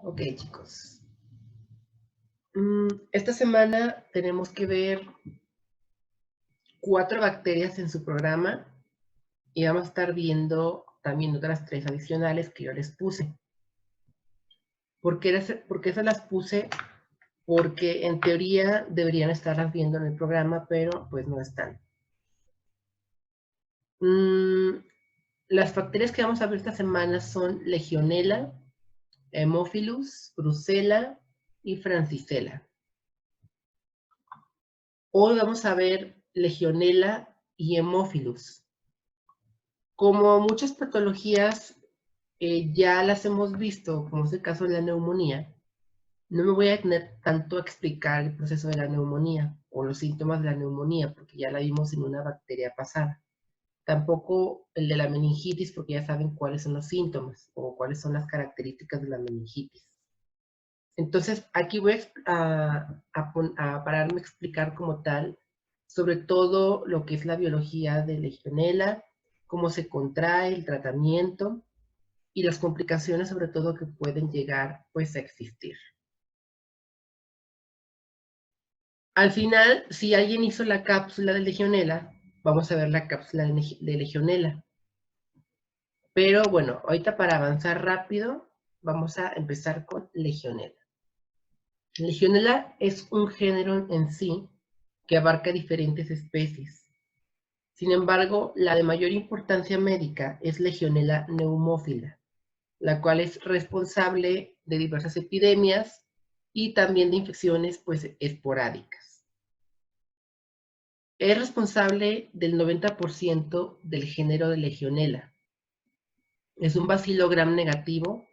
Ok, chicos. Esta semana tenemos que ver 4 bacterias en su programa y vamos a estar viendo también otras 3 adicionales que yo les puse. ¿Por qué esas las puse? Porque en teoría deberían estarlas viendo en el programa, pero pues no están. Las bacterias que vamos a ver esta semana son Legionella, Haemophilus, Brucella y Francisella. Hoy vamos a ver Legionella y Haemophilus. Como muchas patologías ya las hemos visto, como es el caso de la neumonía, no me voy a tener tanto a explicar el proceso de la neumonía o los síntomas de la neumonía, porque ya la vimos en una bacteria pasada. Tampoco el de la meningitis, porque ya saben cuáles son los síntomas o cuáles son las características de la meningitis. Entonces, aquí voy a pararme a explicar como tal sobre todo lo que es la biología de Legionella, cómo se contrae, el tratamiento y las complicaciones sobre todo que pueden llegar pues a existir. Al final, si alguien hizo la cápsula de Legionella, vamos a ver la cápsula de Legionella. Pero bueno, ahorita para avanzar rápido, vamos a empezar con Legionella. Legionella es un género en sí que abarca diferentes especies. Sin embargo, la de mayor importancia médica es Legionella pneumófila, la cual es responsable de diversas epidemias y también de infecciones pues, esporádicas. Es responsable del 90% del género de Legionella. Es un bacilo gram negativo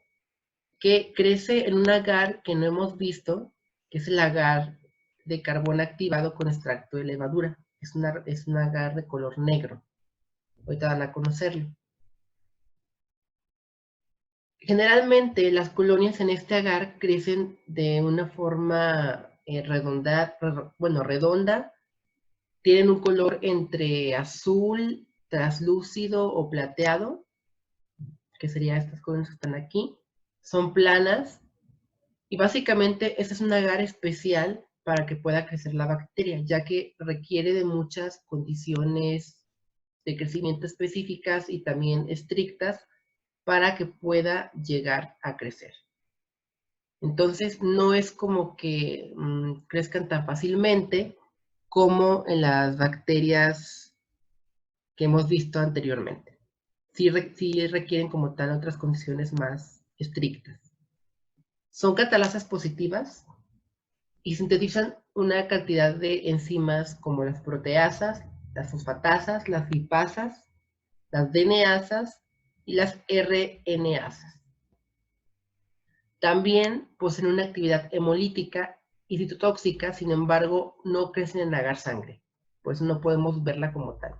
que crece en un agar que no hemos visto, que es el agar de carbón activado con extracto de levadura. Es un agar de color negro. Ahorita van a conocerlo. Generalmente las colonias en este agar crecen de una forma redonda, tienen un color entre azul, traslúcido o plateado, que serían estas colonias que están aquí, son planas y básicamente este es un agar especial para que pueda crecer la bacteria, ya que requiere de muchas condiciones de crecimiento específicas y también estrictas para que pueda llegar a crecer. Entonces, no es como que crezcan tan fácilmente como en las bacterias que hemos visto anteriormente. Sí requieren como tal otras condiciones más estrictas. Son catalasas positivas y sintetizan una cantidad de enzimas como las proteasas, las fosfatasas, las lipasas, las DNasas y las RNasas. También poseen una actividad hemolítica y citotóxica, sin embargo, no crecen en agar sangre, pues no podemos verla como tal.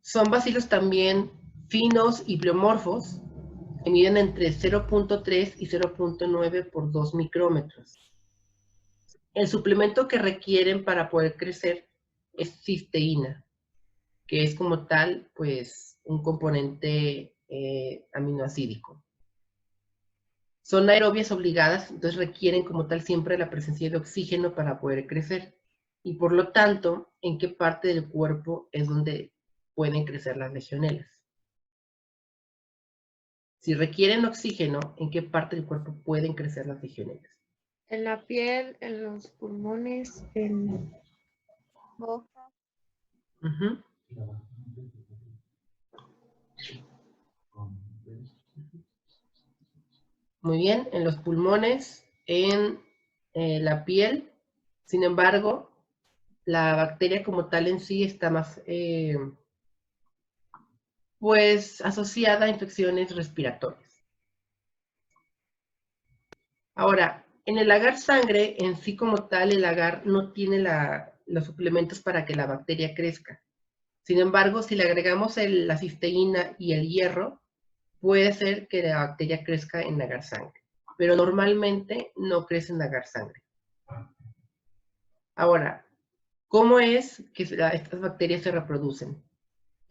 Son bacilos también finos y pleomorfos, que miden entre 0.3 y 0.9 por 2 micrómetros. El suplemento que requieren para poder crecer es cisteína, que es como tal, pues, un componente aminoacídico. Son aerobias obligadas, entonces requieren como tal siempre la presencia de oxígeno para poder crecer. Y por lo tanto, ¿en qué parte del cuerpo es donde pueden crecer las legionelas? Si requieren oxígeno, ¿en qué parte del cuerpo pueden crecer las legionelas? En la piel, en los pulmones, en boca. Muy bien, en los pulmones, en la piel. Sin embargo, la bacteria como tal en sí está más pues asociada a infecciones respiratorias. Ahora, en el agar sangre, en sí como tal, el agar no tiene los suplementos para que la bacteria crezca. Sin embargo, si le agregamos la cisteína y el hierro, puede ser que la bacteria crezca en agar sangre. Pero normalmente no crece en agar sangre. Ahora, ¿cómo es que estas bacterias se reproducen?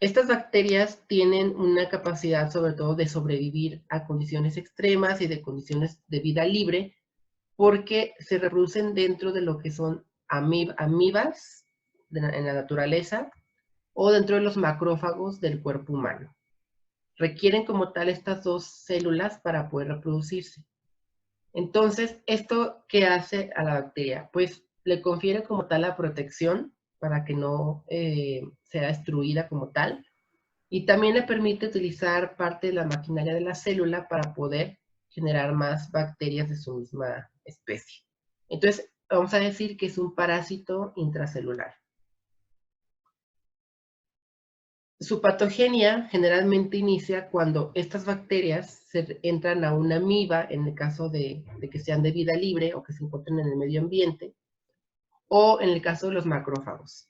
Estas bacterias tienen una capacidad sobre todo de sobrevivir a condiciones extremas y de condiciones de vida libre, porque se reproducen dentro de lo que son amibas en la naturaleza o dentro de los macrófagos del cuerpo humano. Requieren como tal estas dos células para poder reproducirse. Entonces, ¿esto qué hace a la bacteria? Pues le confiere como tal la protección para que no sea destruida como tal, y también le permite utilizar parte de la maquinaria de la célula para poder generar más bacterias de su misma especie. Entonces, vamos a decir que es un parásito intracelular. Su patogenia generalmente inicia cuando estas bacterias entran a una amiba, en el caso de que sean de vida libre o que se encuentren en el medio ambiente, o en el caso de los macrófagos.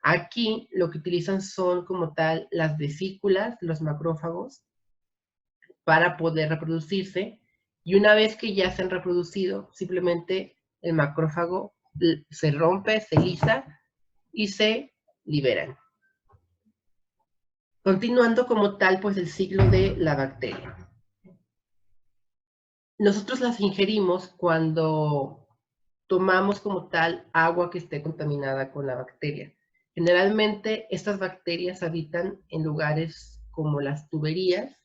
Aquí lo que utilizan son como tal las vesículas, los macrófagos, para poder reproducirse, y una vez que ya se han reproducido, simplemente el macrófago se rompe, se lisa y se liberan. Continuando como tal, pues el ciclo de la bacteria. Nosotros las ingerimos cuando tomamos como tal agua que esté contaminada con la bacteria. Generalmente estas bacterias habitan en lugares como las tuberías,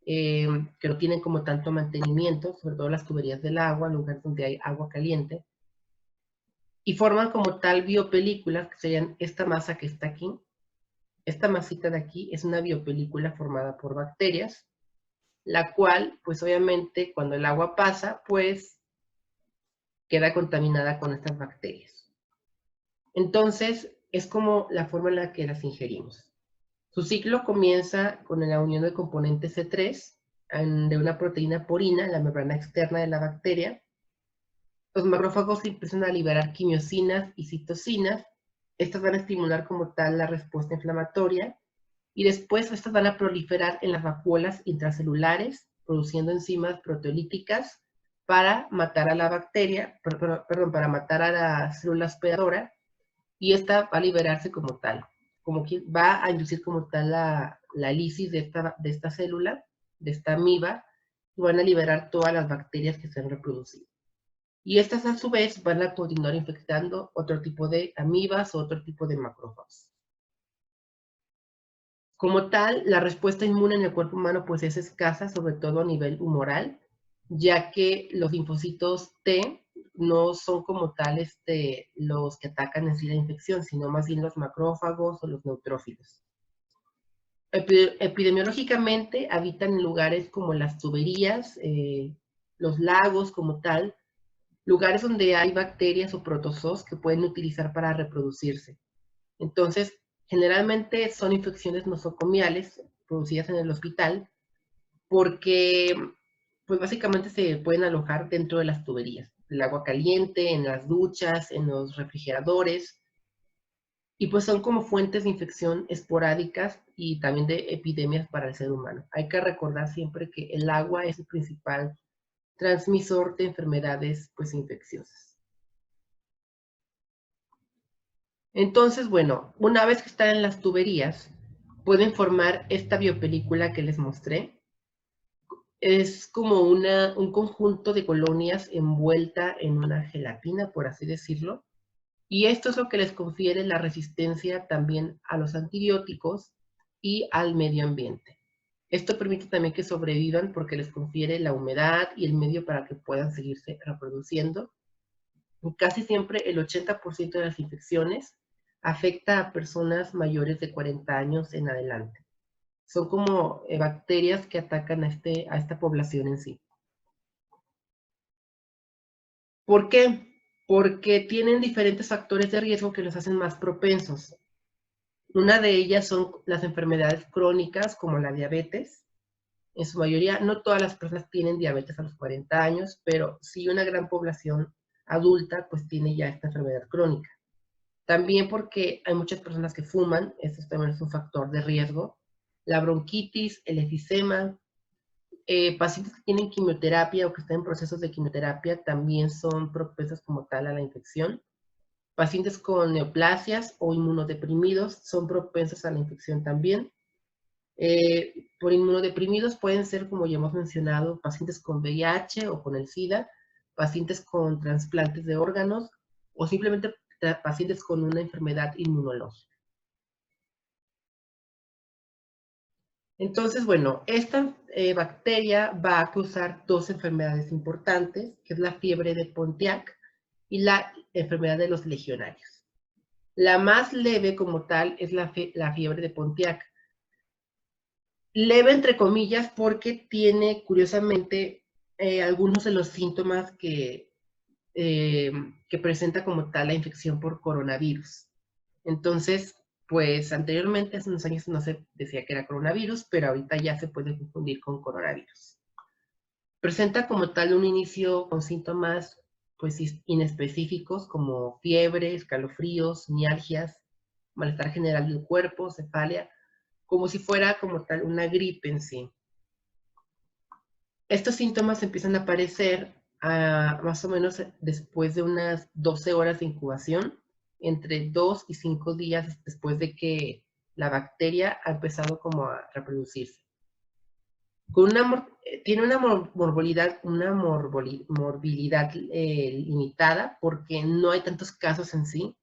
que no tienen como tanto mantenimiento, sobre todo las tuberías del agua, lugares donde hay agua caliente, y forman como tal biopelículas, que serían esta masa que está aquí. Esta masita de aquí es una biopelícula formada por bacterias, la cual, pues obviamente, cuando el agua pasa, pues queda contaminada con estas bacterias. Entonces, es como la forma en la que las ingerimos. Su ciclo comienza con la unión del componente C3 de una proteína porina en la membrana externa de la bacteria. Los macrófagos empiezan a liberar quimiosinas y citocinas. Estas van a estimular como tal la respuesta inflamatoria, y después estas van a proliferar en las vacuolas intracelulares, produciendo enzimas proteolíticas para matar a la bacteria, perdón, para matar a la célula hospedadora, y esta va a liberarse como tal, como que va a inducir como tal la lisis de esta célula, de esta amiba, y van a liberar todas las bacterias que se han reproducido. Y estas a su vez van a continuar infectando otro tipo de amibas o otro tipo de macrófagos. Como tal, la respuesta inmune en el cuerpo humano pues es escasa, sobre todo a nivel humoral, ya que los linfocitos T no son como tal los que atacan en sí la infección, sino más bien los macrófagos o los neutrófilos. Epidemiológicamente habitan en lugares como las tuberías, los lagos como tal, lugares donde hay bacterias o protozoos que pueden utilizar para reproducirse. Entonces, generalmente son infecciones nosocomiales producidas en el hospital, porque pues básicamente se pueden alojar dentro de las tuberías, el agua caliente, en las duchas, en los refrigeradores, y pues son como fuentes de infección esporádicas y también de epidemias para el ser humano. Hay que recordar siempre que el agua es el principal transmisor de enfermedades pues infecciosas. Entonces, bueno, una vez que están en las tuberías, pueden formar esta biopelícula que les mostré. Es como un conjunto de colonias envuelta en una gelatina, por así decirlo. Y esto es lo que les confiere la resistencia también a los antibióticos y al medio ambiente. Esto permite también que sobrevivan porque les confiere la humedad y el medio para que puedan seguirse reproduciendo. Casi siempre el 80% de las infecciones afecta a personas mayores de 40 años en adelante. Son como bacterias que atacan a esta población en sí. ¿Por qué? Porque tienen diferentes factores de riesgo que los hacen más propensos. Una de ellas son las enfermedades crónicas como la diabetes. En su mayoría, no todas las personas tienen diabetes a los 40 años, pero sí una gran población adulta pues tiene ya esta enfermedad crónica. También porque hay muchas personas que fuman, esto también es un factor de riesgo. La bronquitis, el efisema, pacientes que tienen quimioterapia o que están en procesos de quimioterapia también son propensos como tal a la infección. Pacientes con neoplasias o inmunodeprimidos son propensos a la infección también. Por inmunodeprimidos pueden ser, como ya hemos mencionado, pacientes con VIH o con el SIDA, pacientes con trasplantes de órganos o simplemente pacientes con una enfermedad inmunológica. Entonces, bueno, esta bacteria va a causar dos enfermedades importantes, que es la fiebre de Pontiac y la enfermedad de los legionarios. La más leve como tal es la fiebre de Pontiac. Leve entre comillas porque tiene, curiosamente, algunos de los síntomas que presenta como tal la infección por coronavirus. Entonces, pues anteriormente, hace unos años no se decía que era coronavirus, pero ahorita ya se puede confundir con coronavirus. Presenta como tal un inicio con síntomas pues inespecíficos como fiebre, escalofríos, mialgias, malestar general del cuerpo, cefalia, como si fuera como tal una gripe en sí. Estos síntomas empiezan a aparecer más o menos después de unas 12 horas de incubación, entre 2 y 5 días después de que la bacteria ha empezado como a reproducirse. Tiene una morbilidad limitada porque no hay tantos casos en sí.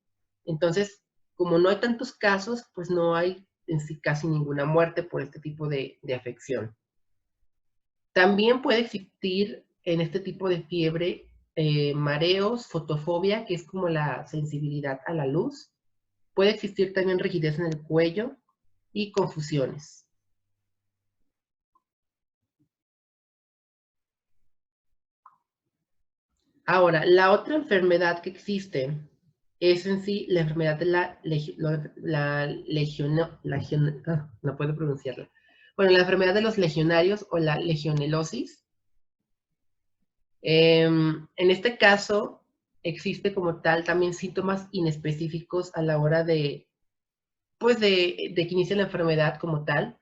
Entonces, como no hay tantos casos, pues no hay en sí casi ninguna muerte por este tipo de afección. También puede existir en este tipo de fiebre mareos, fotofobia, que es como la sensibilidad a la luz. Puede existir también rigidez en el cuello y confusiones. Ahora, la otra enfermedad que existe es en sí la enfermedad de no puedo pronunciarla. Bueno, la enfermedad de los legionarios o la legionelosis. En este caso, existe como tal también síntomas inespecíficos a la hora pues de que inicie la enfermedad como tal.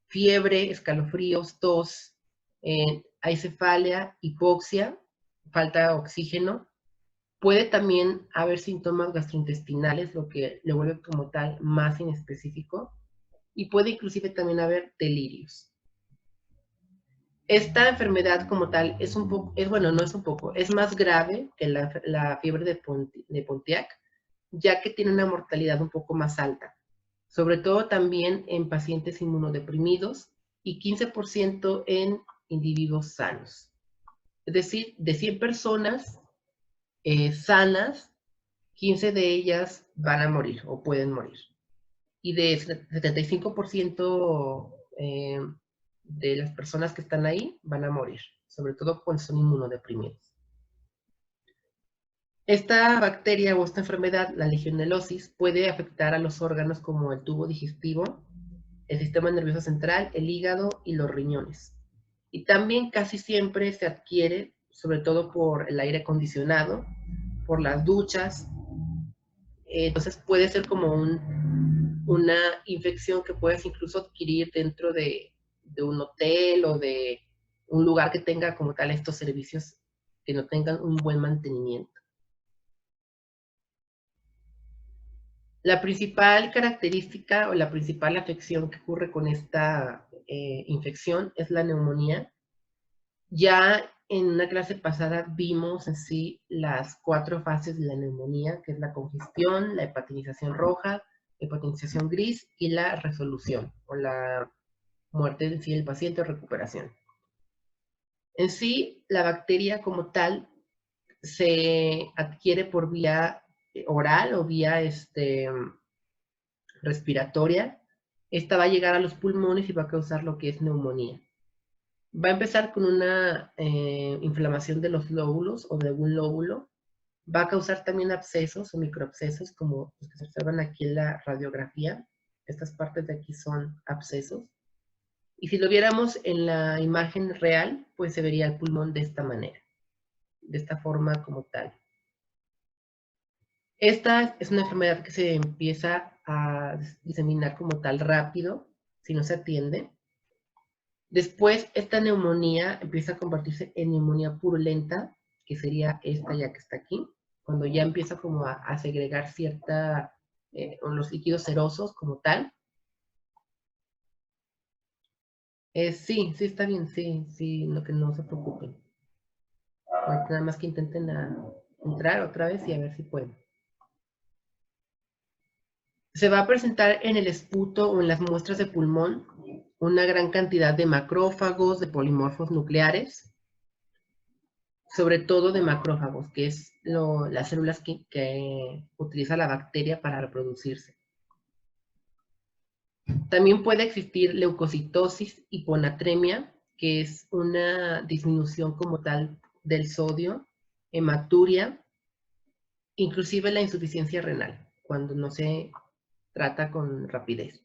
Fiebre, escalofríos, tos, hay cefalia, hipoxia, falta de oxígeno. Puede también haber síntomas gastrointestinales, lo que le vuelve como tal más inespecífico. Y puede inclusive también haber delirios. Esta enfermedad como tal es un poco, bueno, no es un poco, es más grave que la fiebre de Pontiac, ya que tiene una mortalidad un poco más alta, sobre todo también en pacientes inmunodeprimidos y 15% en individuos sanos. Es decir, de 100 personas sanas, 15 de ellas van a morir o pueden morir. Y de 75% de las personas que están ahí van a morir, sobre todo cuando son inmunodeprimidos. Esta bacteria o esta enfermedad, la legionelosis, puede afectar a los órganos como el tubo digestivo, el sistema nervioso central, el hígado y los riñones. Y también casi siempre se adquiere, sobre todo por el aire acondicionado, por las duchas. Entonces puede ser como una infección que puedes incluso adquirir dentro de un hotel o de un lugar que tenga como tal estos servicios que no tengan un buen mantenimiento. La principal característica o la principal afección que ocurre con esta infección es la neumonía. Ya en una clase pasada vimos en sí las 4 fases de la neumonía, que es la congestión, la hepatinización roja, hepatinización gris y la resolución o la muerte en sí del paciente o recuperación. En sí, la bacteria como tal se adquiere por vía oral o vía respiratoria. Esta va a llegar a los pulmones y va a causar lo que es neumonía. Va a empezar con una inflamación de los lóbulos o de algún lóbulo. Va a causar también abscesos o microabscesos, como los que se observan aquí en la radiografía. Estas partes de aquí son abscesos. Y si lo viéramos en la imagen real, pues se vería el pulmón de esta manera, de esta forma como tal. Esta es una enfermedad que se empieza a diseminar como tal rápido, si no se atiende. Después, esta neumonía empieza a convertirse en neumonía purulenta, que sería esta ya que está aquí. cuando ya empieza como a segregar los líquidos serosos como tal. Sí, sí está bien, sí, lo que no se preocupen. Ahorita nada más que intenten entrar otra vez y a ver si pueden. Se va a presentar en el esputo o en las muestras de pulmón una gran cantidad de macrófagos, de polimorfos nucleares, sobre todo de macrófagos, que es las células que utiliza la bacteria para reproducirse. También puede existir leucocitosis, hiponatremia, que es una disminución como tal del sodio, hematuria, inclusive la insuficiencia renal, cuando no se trata con rapidez.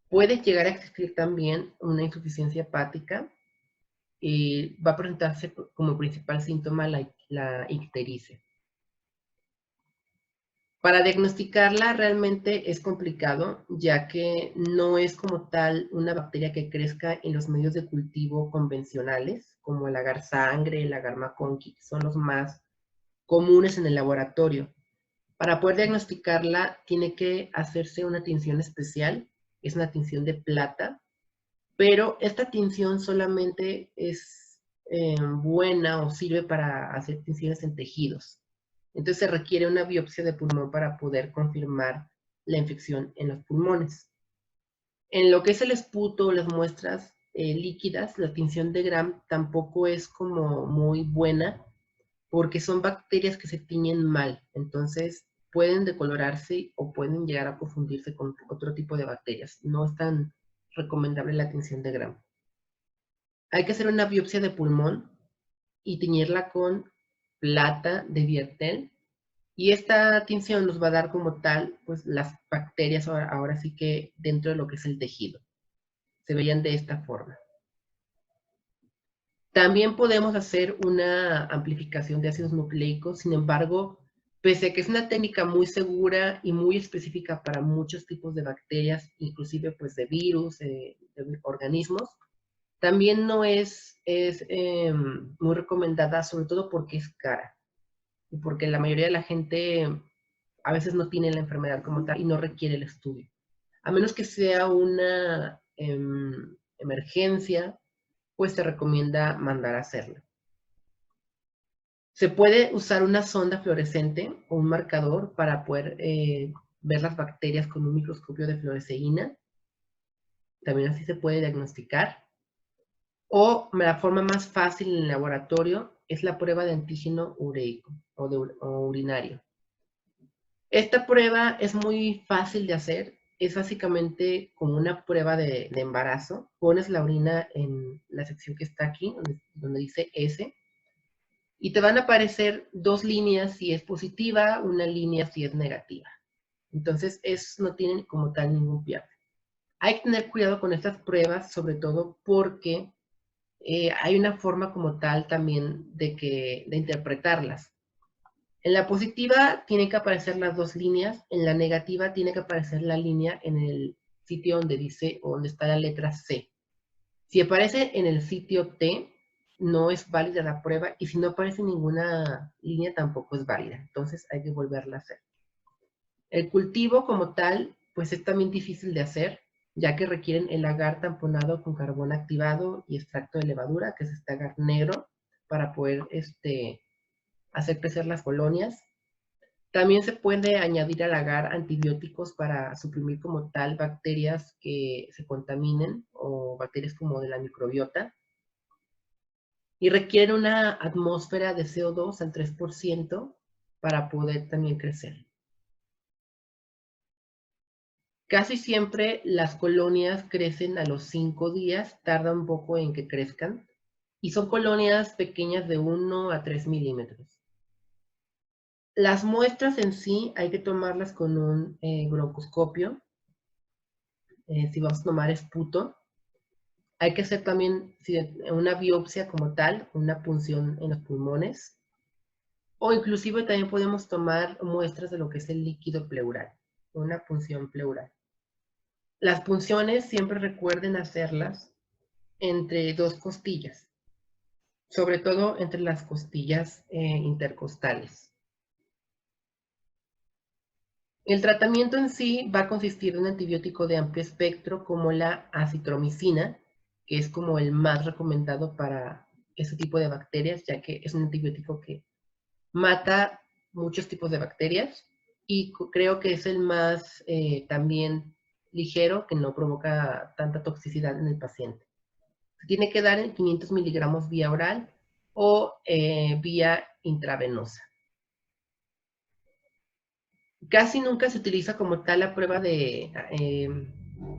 Puede llegar a existir también una insuficiencia hepática y va a presentarse como principal síntoma la ictericia. Para diagnosticarla realmente es complicado, ya que no es como tal una bacteria que crezca en los medios de cultivo convencionales, como el agar sangre, el agar maconqui, que son los más comunes en el laboratorio. Para poder diagnosticarla tiene que hacerse una tinción especial, es una tinción de plata, pero esta tinción solamente es buena o sirve para hacer tinciones en tejidos. Entonces se requiere una biopsia de pulmón para poder confirmar la infección en los pulmones. En lo que es el esputo, las muestras líquidas, la tinción de Gram tampoco es como muy buena porque son bacterias que se tiñen mal. Entonces pueden decolorarse o pueden llegar a confundirse con otro tipo de bacterias. No es tan recomendable la tinción de Gram. Hay que hacer una biopsia de pulmón y teñirla con plata de Viertel. Y esta tinción nos va a dar como tal, pues las bacterias ahora sí que dentro de lo que es el tejido. Se veían de esta forma. También podemos hacer una amplificación de ácidos nucleicos, sin embargo, pese a que es una técnica muy segura y muy específica para muchos tipos de bacterias, inclusive pues de virus, de organismos, también no es muy recomendada, sobre todo porque es cara y porque la mayoría de la gente a veces no tiene la enfermedad como tal y no requiere el estudio. A menos que sea una emergencia, pues se recomienda mandar a hacerla. Se puede usar una sonda fluorescente o un marcador para poder ver las bacterias con un microscopio de fluoresceína. También así se puede diagnosticar. O la forma más fácil en el laboratorio es la prueba de antígeno ureico o urinario. Esta prueba es muy fácil de hacer. Es básicamente como una prueba de embarazo. Pones la orina en la sección que está aquí, donde dice S, y te van a aparecer dos líneas si es positiva, una línea si es negativa. Entonces, no tienen como tal ningún pierde. Hay que tener cuidado con estas pruebas, sobre todo porque hay una forma como tal también de interpretarlas. En la positiva tienen que aparecer las dos líneas, en la negativa tiene que aparecer la línea en el sitio donde dice, o donde está la letra C. Si aparece en el sitio T, no es válida la prueba, y si no aparece ninguna línea tampoco es válida. Entonces hay que volverla a hacer. El cultivo como tal, pues es también difícil de hacer, ya que requieren el agar tamponado con carbón activado y extracto de levadura, que es este agar negro, para poder hacer crecer las colonias. También se puede añadir al agar antibióticos para suprimir como tal bacterias que se contaminen o bacterias como de la microbiota. Y requieren una atmósfera de CO2 al 3% para poder también crecer. Casi siempre las colonias crecen a los 5 días, tarda un poco en que crezcan, y son colonias pequeñas de 1 a 3 milímetros. Las muestras en sí hay que tomarlas con un broncoscopio. Si vamos a tomar esputo, hay que hacer también una biopsia como tal, una punción en los pulmones, o inclusive también podemos tomar muestras de lo que es el líquido pleural, una punción pleural. Las punciones siempre recuerden hacerlas entre dos costillas, sobre todo entre las costillas intercostales. El tratamiento en sí va a consistir en un antibiótico de amplio espectro como la acitromicina, que es como el más recomendado para ese tipo de bacterias, ya que es un antibiótico que mata muchos tipos de bacterias y creo que es el más también ligero, que no provoca tanta toxicidad en el paciente. Se tiene que dar en 500 miligramos vía oral o vía intravenosa. Casi nunca se utiliza como tal la prueba de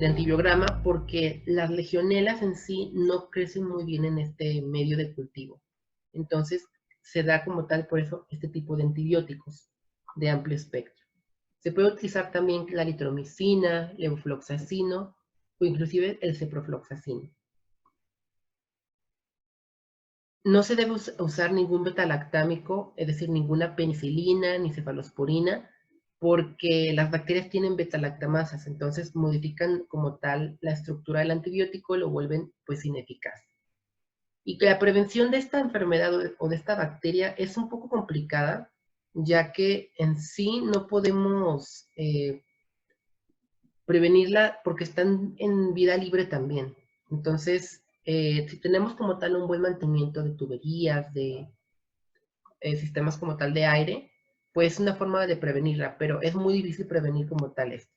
antibiograma porque las legionelas en sí no crecen muy bien en este medio de cultivo. Entonces, se da como tal por eso este tipo de antibióticos de amplio espectro. Se puede utilizar también la eritromicina, levofloxacino o inclusive el ciprofloxacino. No se debe usar ningún betalactámico, es decir, ninguna penicilina ni cefalosporina, porque las bacterias tienen betalactamasas, entonces modifican como tal la estructura del antibiótico y lo vuelven pues ineficaz. Y que la prevención de esta enfermedad o de esta bacteria es un poco complicada, ya que en sí no podemos prevenirla porque están en vida libre también. Entonces, si tenemos como tal un buen mantenimiento de tuberías, de sistemas como tal de aire, pues es una forma de prevenirla, pero es muy difícil prevenir como tal esto.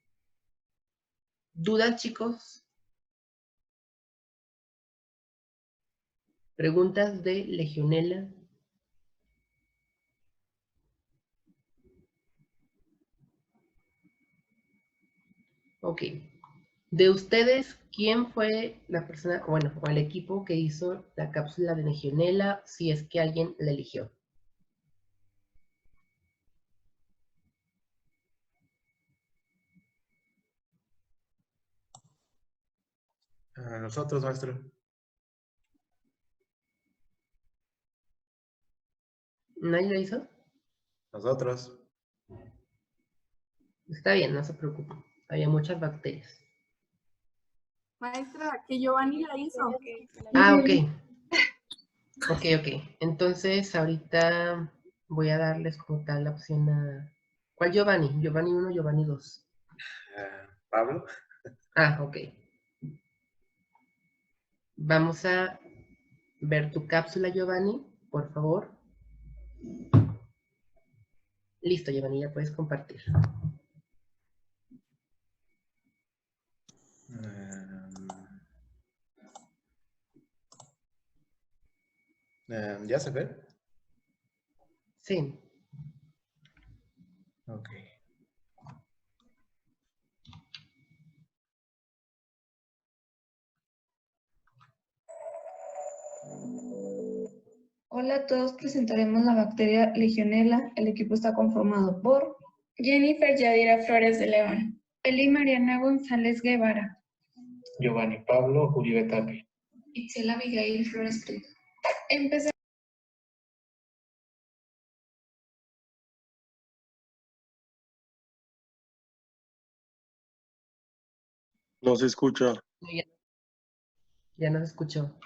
¿Dudas, chicos? ¿Preguntas de Legionela? Ok. De ustedes, ¿quién fue la persona, bueno, o el equipo que hizo la cápsula de Legionela, si es que alguien la eligió? Nosotros, maestro. ¿Nadie la hizo? Nosotros. Está bien, no se preocupe. Había muchas bacterias. Maestra, que Giovanni la hizo. Ah, ok. Ok. Entonces, ahorita voy a darles como tal la opción a... ¿Cuál Giovanni? ¿Giovanni 1, Giovanni 2? Pablo. Ah, ok. Vamos a ver tu cápsula, Giovanni, por favor. Listo, Giovanni, ya puedes compartir. ¿Ya se ve? Sí. Ok. Hola a todos, presentaremos la bacteria Legionella. El equipo está conformado por Jennifer Yadira Flores de León. Eli Mariana González Guevara. Giovanni Pablo Uribe Tapia. Itzel Abigail Flores Prieto. Empezamos. No se escucha. Ya nos escuchó.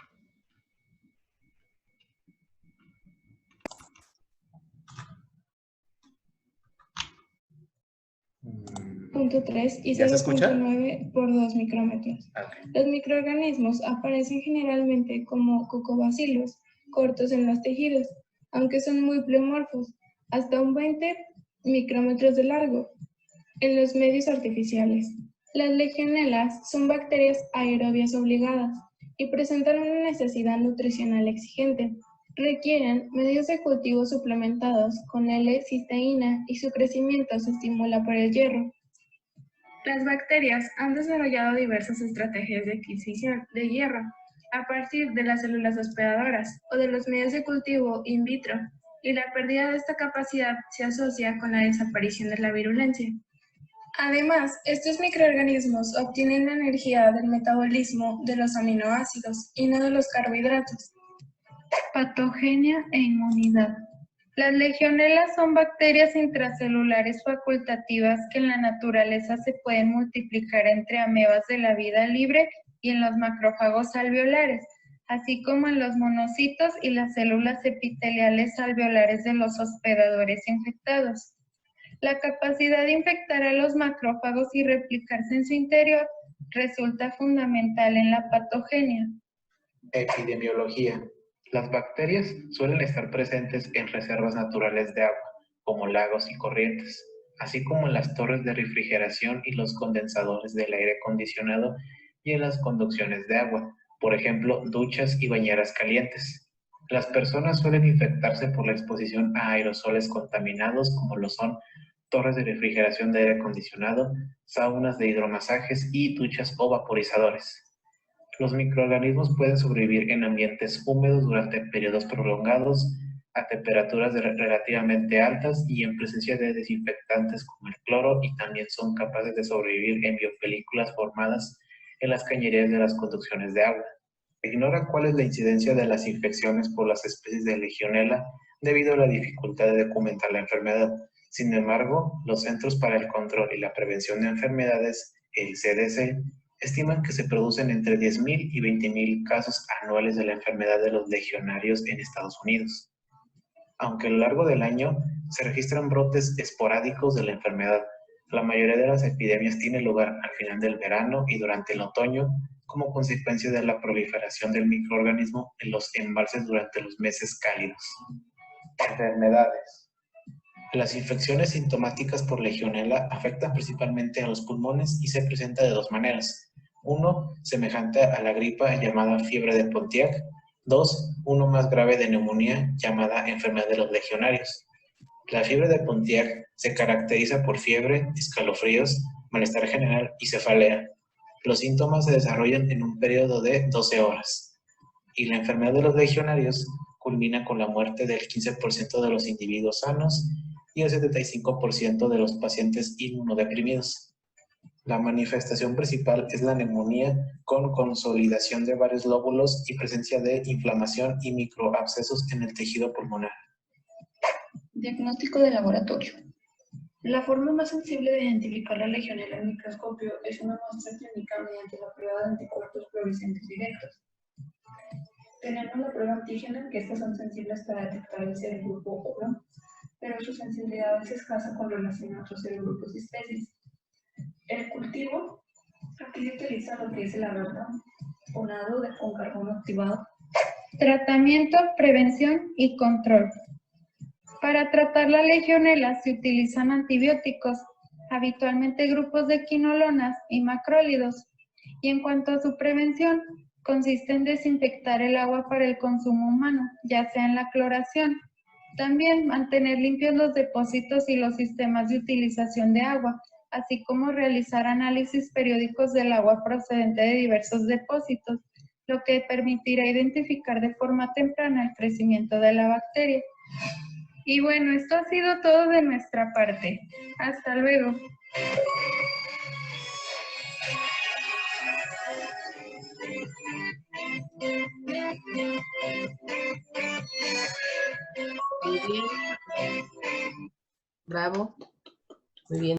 Punto 3 y ¿Ya se escucha? 0.9 por 2 micrómetros. Okay. Los microorganismos aparecen generalmente como cocobacilos, cortos en los tejidos, aunque son muy pleomorfos, hasta un 20 micrómetros de largo, en los medios artificiales. Las legionelas son bacterias aerobias obligadas y presentan una necesidad nutricional exigente. Requieren medios de cultivo suplementados con L-cisteína y su crecimiento se estimula por el hierro. Las bacterias han desarrollado diversas estrategias de adquisición de hierro a partir de las células hospedadoras o de los medios de cultivo in vitro, y la pérdida de esta capacidad se asocia con la desaparición de la virulencia. Además, estos microorganismos obtienen la energía del metabolismo de los aminoácidos y no de los carbohidratos. Patogenia e inmunidad. Las legionelas son bacterias intracelulares facultativas que en la naturaleza se pueden multiplicar entre amebas de la vida libre y en los macrófagos alveolares, así como en los monocitos y las células epiteliales alveolares de los hospedadores infectados. La capacidad de infectar a los macrófagos y replicarse en su interior resulta fundamental en la patogenia. Epidemiología. Las bacterias suelen estar presentes en reservas naturales de agua, como lagos y corrientes, así como en las torres de refrigeración y los condensadores del aire acondicionado y en las conducciones de agua, por ejemplo, duchas y bañeras calientes. Las personas suelen infectarse por la exposición a aerosoles contaminados, como lo son torres de refrigeración de aire acondicionado, saunas de hidromasajes y duchas o vaporizadores. Los microorganismos pueden sobrevivir en ambientes húmedos durante periodos prolongados, a temperaturas relativamente altas y en presencia de desinfectantes como el cloro, y también son capaces de sobrevivir en biopelículas formadas en las cañerías de las conducciones de agua. Se ignora cuál es la incidencia de las infecciones por las especies de Legionella debido a la dificultad de documentar la enfermedad. Sin embargo, los Centros para el Control y la Prevención de Enfermedades, el CDC, estiman que se producen entre 10.000 y 20.000 casos anuales de la enfermedad de los legionarios en Estados Unidos. Aunque a lo largo del año se registran brotes esporádicos de la enfermedad, la mayoría de las epidemias tiene lugar al final del verano y durante el otoño como consecuencia de la proliferación del microorganismo en los embalses durante los meses cálidos. Enfermedades. Las infecciones sintomáticas por Legionella afectan principalmente a los pulmones y se presenta de dos maneras. Uno, semejante a la gripa llamada fiebre de Pontiac. Dos, uno más grave de neumonía llamada enfermedad de los legionarios. La fiebre de Pontiac se caracteriza por fiebre, escalofríos, malestar general y cefalea. Los síntomas se desarrollan en un periodo de 12 horas. Y la enfermedad de los legionarios culmina con la muerte del 15% de los individuos sanos y el 75% de los pacientes inmunodeprimidos. La manifestación principal es la neumonía con consolidación de varios lóbulos y presencia de inflamación y microabscesos en el tejido pulmonar. Diagnóstico de laboratorio. La forma más sensible de identificar la Legionella en microscopio es una muestra clínica mediante la prueba de anticuerpos fluorescentes directos. Tenemos la prueba antígena, que estas son sensibles para detectar el serogrupo O, pero su sensibilidad es escasa con relación a otros serogrupos y especies. El cultivo, aquí se utiliza lo que es el agarrón, unado con carbono activado. Tratamiento, prevención y control. Para tratar la legionela se utilizan antibióticos, habitualmente grupos de quinolonas y macrólidos. Y en cuanto a su prevención, consiste en desinfectar el agua para el consumo humano, ya sea en la cloración. También mantener limpios los depósitos y los sistemas de utilización de agua, así como realizar análisis periódicos del agua procedente de diversos depósitos, lo que permitirá identificar de forma temprana el crecimiento de la bacteria. Y bueno, esto ha sido todo de nuestra parte. Hasta luego. Muy bien. Bravo. Muy bien.